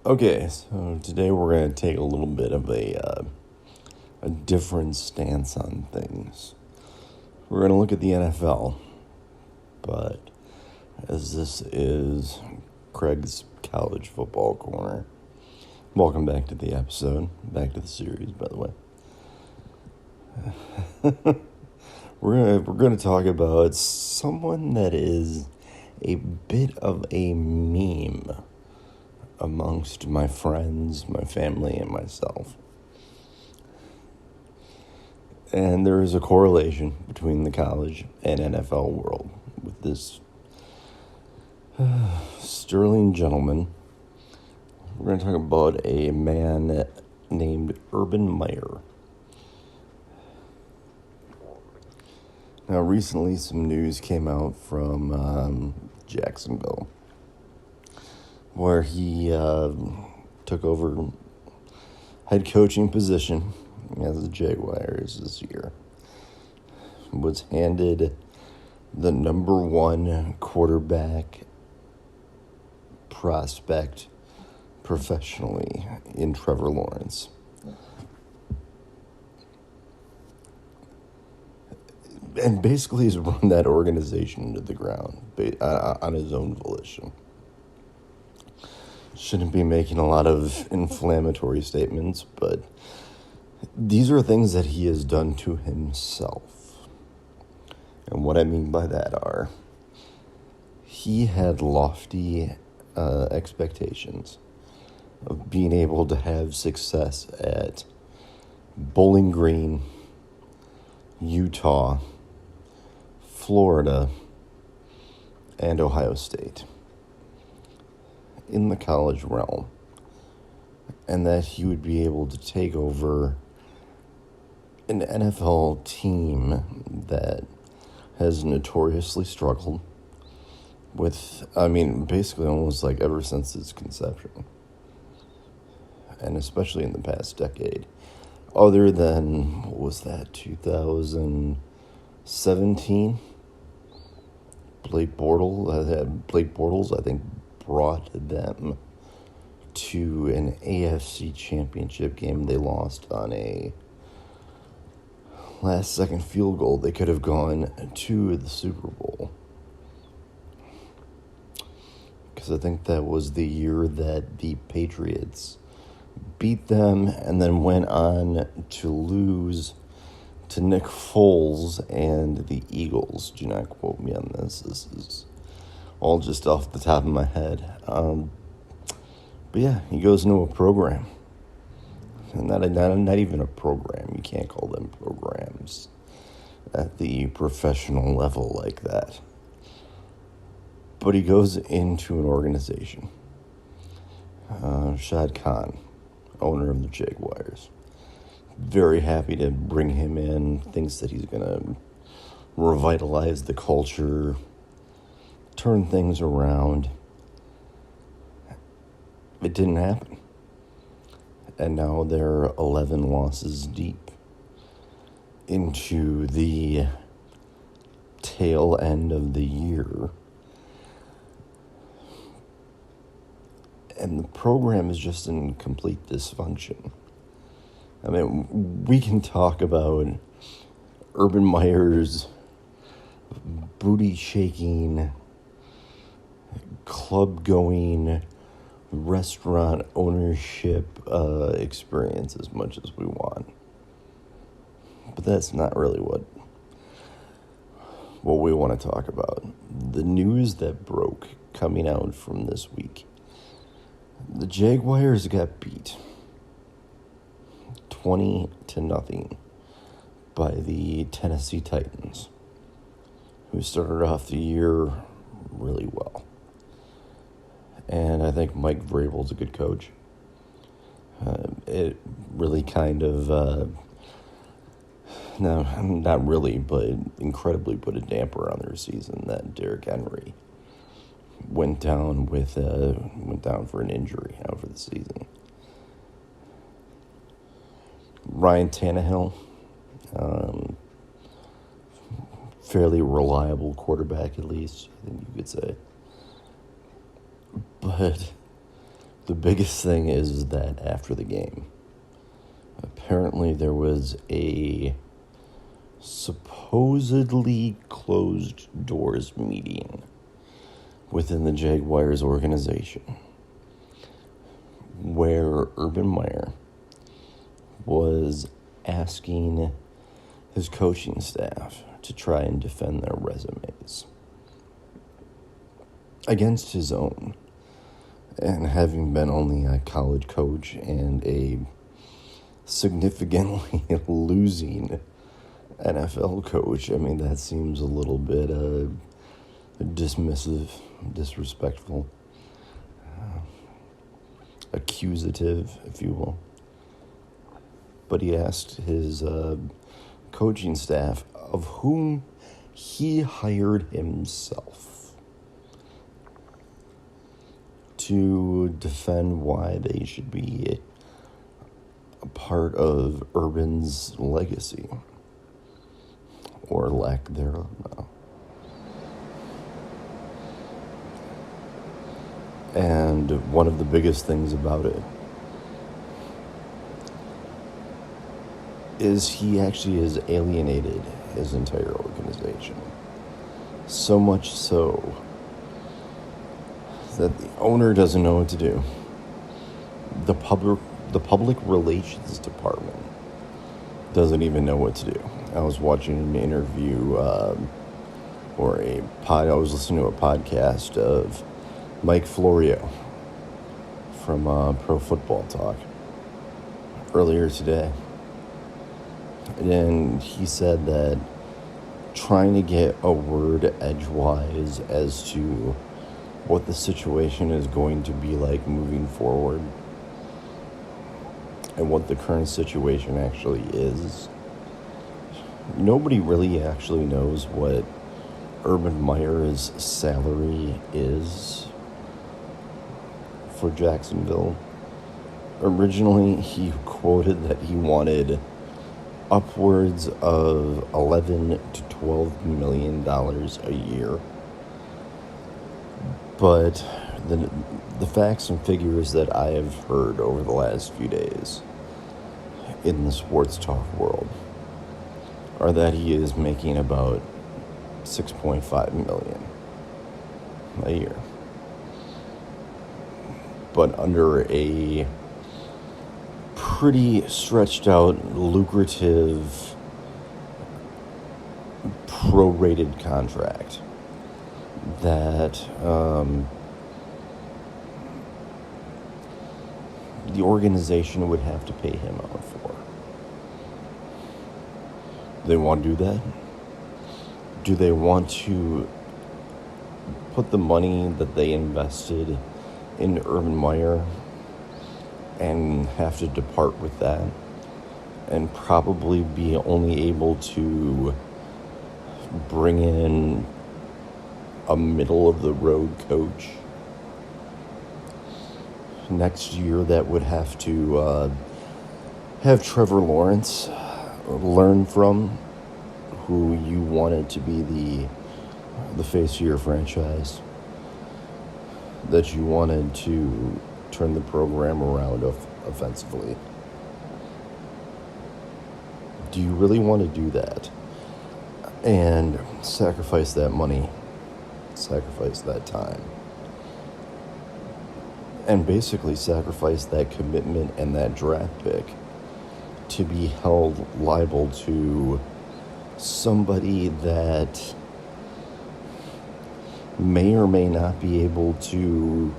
Okay, so today we're going to take a little bit of a different stance on things. We're going to look at the NFL, but as this is Craig's College Football Corner, welcome back to the episode, back to the series, by the way. We're going to talk about someone that is a bit of a meme amongst my friends, my family, and myself. And there is a correlation between the college and NFL world with this sterling gentleman. We're going to talk about a man named Urban Meyer. Now, recently some news came out from Jacksonville, where he took over head coaching position as the Jaguars this year. Was handed the number one quarterback prospect professionally in Trevor Lawrence. And basically has run that organization into the ground on his own volition. Shouldn't be making a lot of inflammatory statements, but these are things that he has done to himself. And what I mean by that are, he had lofty expectations of being able to have success at Bowling Green, Utah, Florida, and Ohio State in the college realm, and that he would be able to take over an NFL team that has notoriously struggled with, basically almost like ever since its conception, and especially in the past decade, other than, 2017? Blake Bortles, I think, brought them to an AFC championship game. They lost on a last-second field goal. They could have gone to the Super Bowl. Because I think that was the year that the Patriots beat them and then went on to lose to Nick Foles and the Eagles. Do not quote me on this. This is all just off the top of my head. But yeah, he goes into a program. And not even a program. You can't call them programs at the professional level like that. But he goes into an organization. Shad Khan, owner of the Jaguars. Very happy to bring him in. Thinks that he's going to revitalize the culture, turn things around. It didn't happen. And now they're 11 losses deep into the tail end of the year. And the program is just in complete dysfunction. I mean, we can talk about Urban Meyer's booty-shaking, club-going, restaurant ownership experience as much as we want. But that's not really what we want to talk about. The news that broke coming out from this week. The Jaguars got beat 20-0 by the Tennessee Titans, who started off the year really well. And I think Mike Vrabel's a good coach. It really kind of, no, not really, but incredibly put a damper on their season that Derrick Henry went down for an injury out for the season. Ryan Tannehill, fairly reliable quarterback, at least, I think you could say. But The biggest thing is that after the game, apparently there was a supposedly closed doors meeting within the Jaguars organization where Urban Meyer was asking his coaching staff to try and defend their resumes against his own. And having been only a college coach and a significantly losing NFL coach, I mean, that seems a little bit dismissive, disrespectful, accusative, if you will. But he asked his coaching staff, of whom he hired himself, to defend why they should be a part of Urban's legacy, or lack thereof now. And one of the biggest things about it is he actually has alienated his entire organization. So much so that the owner doesn't know what to do. The public relations department doesn't even know what to do. I was watching an interview I was listening to a podcast of Mike Florio from Pro Football Talk earlier today. And he said that trying to get a word edgewise as to what the situation is going to be like moving forward and what the current situation actually is. Nobody really actually knows what Urban Meyer's salary is for Jacksonville. Originally, he quoted that he wanted upwards of $11 to $12 million a year. But the facts and figures that I have heard over the last few days in the sports talk world are that he is making about $6.5 million a year. But under a pretty stretched out, lucrative, prorated contract that the organization would have to pay him out for. Do they want to do that? Do they want to put the money that they invested in Urban Meyer and have to depart with that and probably be only able to bring in a middle-of-the-road coach next year that would have to have Trevor Lawrence learn from, who you wanted to be the face of your franchise, that you wanted to turn the program around offensively? Do you really want to do that and sacrifice that money, sacrifice that time, and basically sacrifice that commitment and that draft pick to be held liable to somebody that may or may not be able to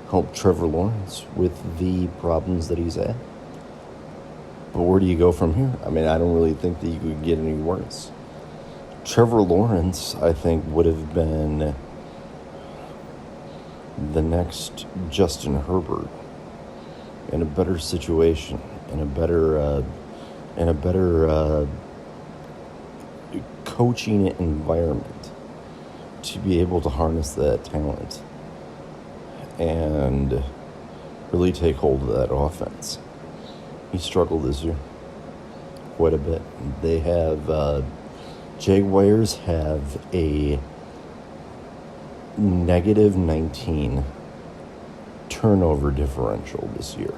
help Trevor Lawrence with the problems that he's had? But where do you go from here? I mean, I don't really think that you could get any worse. Trevor Lawrence, I think, would have been the next Justin Herbert in a better situation, in a better coaching environment to be able to harness that talent and really take hold of that offense. He struggled this year quite a bit. They have Jaguars have a -19 turnover differential this year.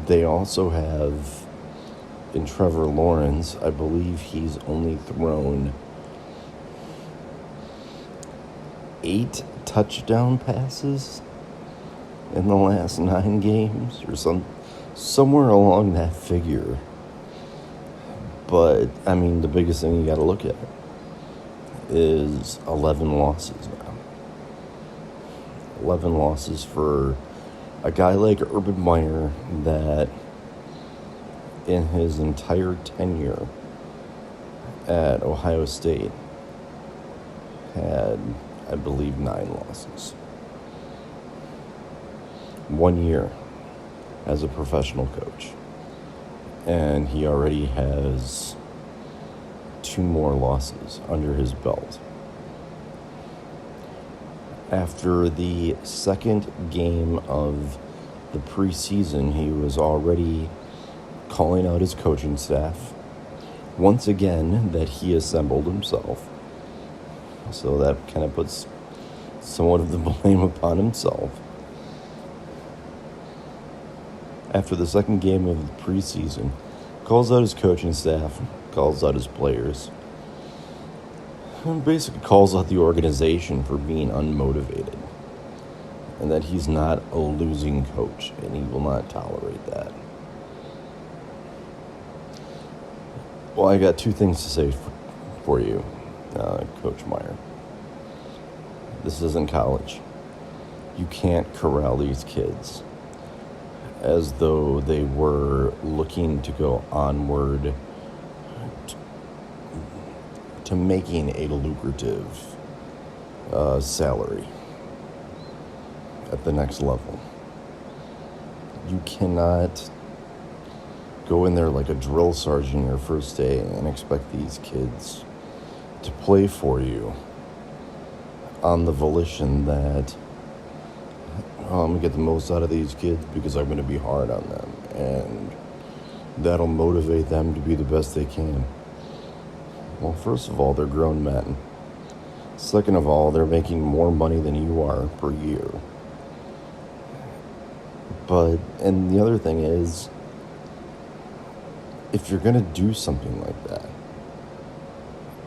They also have, in Trevor Lawrence, I believe he's only thrown 8 touchdown passes in the last 9 games, or somewhere along that figure. But, I mean, the biggest thing you got to look at is 11 losses now. 11 losses for a guy like Urban Meyer that in his entire tenure at Ohio State had, I believe, 9 losses. 1 year as a professional coach. And he already has 2 more losses under his belt. After the second game of the preseason, he was already calling out his coaching staff. Once again, that he assembled himself. So that kind of puts somewhat of the blame upon himself. After the second game of the preseason, calls out his coaching staff, calls out his players, and basically calls out the organization for being unmotivated, and that he's not a losing coach, and he will not tolerate that. Well, I got 2 things to say for you, Coach Meyer. This isn't college. You can't corral these kids as though they were looking to go onward to making a lucrative salary at the next level. You cannot go in there like a drill sergeant your first day and expect these kids to play for you on the volition that, I'm going to get the most out of these kids because I'm going to be hard on them, and that'll motivate them to be the best they can. Well, first of all, they're grown men. Second of all, they're making more money than you are per year. And the other thing is, if you're going to do something like that,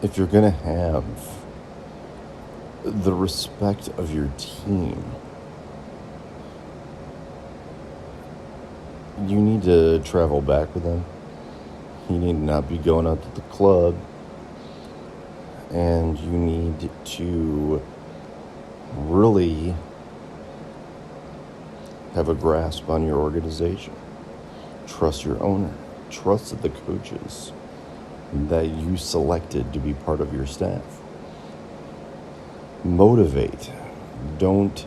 if you're going to have the respect of your team, you need to travel back with them. You need to not be going out to the club. And you need to really have a grasp on your organization. Trust your owner. Trust the coaches that you selected to be part of your staff. Motivate. Don't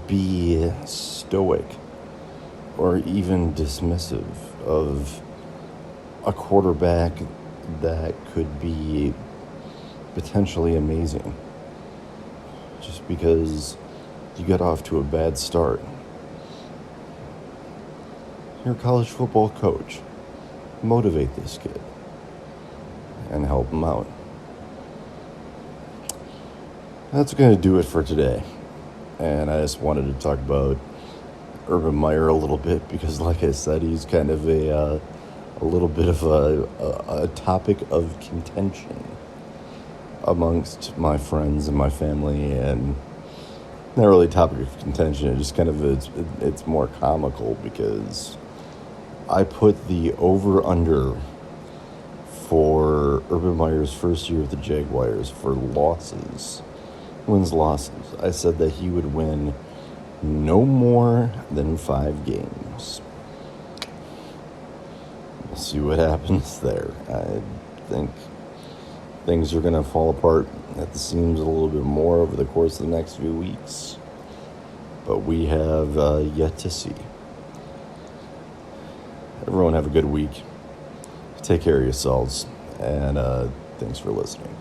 be stoic or even dismissive of a quarterback that could be potentially amazing just because you got off to a bad start. You're a college football coach. Motivate this kid and help him out. That's going to do it for today. And I just wanted to talk about Urban Meyer a little bit because, like I said, he's kind of a little bit of a topic of contention amongst my friends and my family, and not really a topic of contention. It just kind of it's more comical because I put the over-under for Urban Meyer's first year with the Jaguars for wins-losses. I said that he would win no more than 5 games. We'll see what happens there. I think things are going to fall apart at the seams a little bit more over the course of the next few weeks. But we have yet to see. Everyone have a good week. Take care of yourselves. And thanks for listening.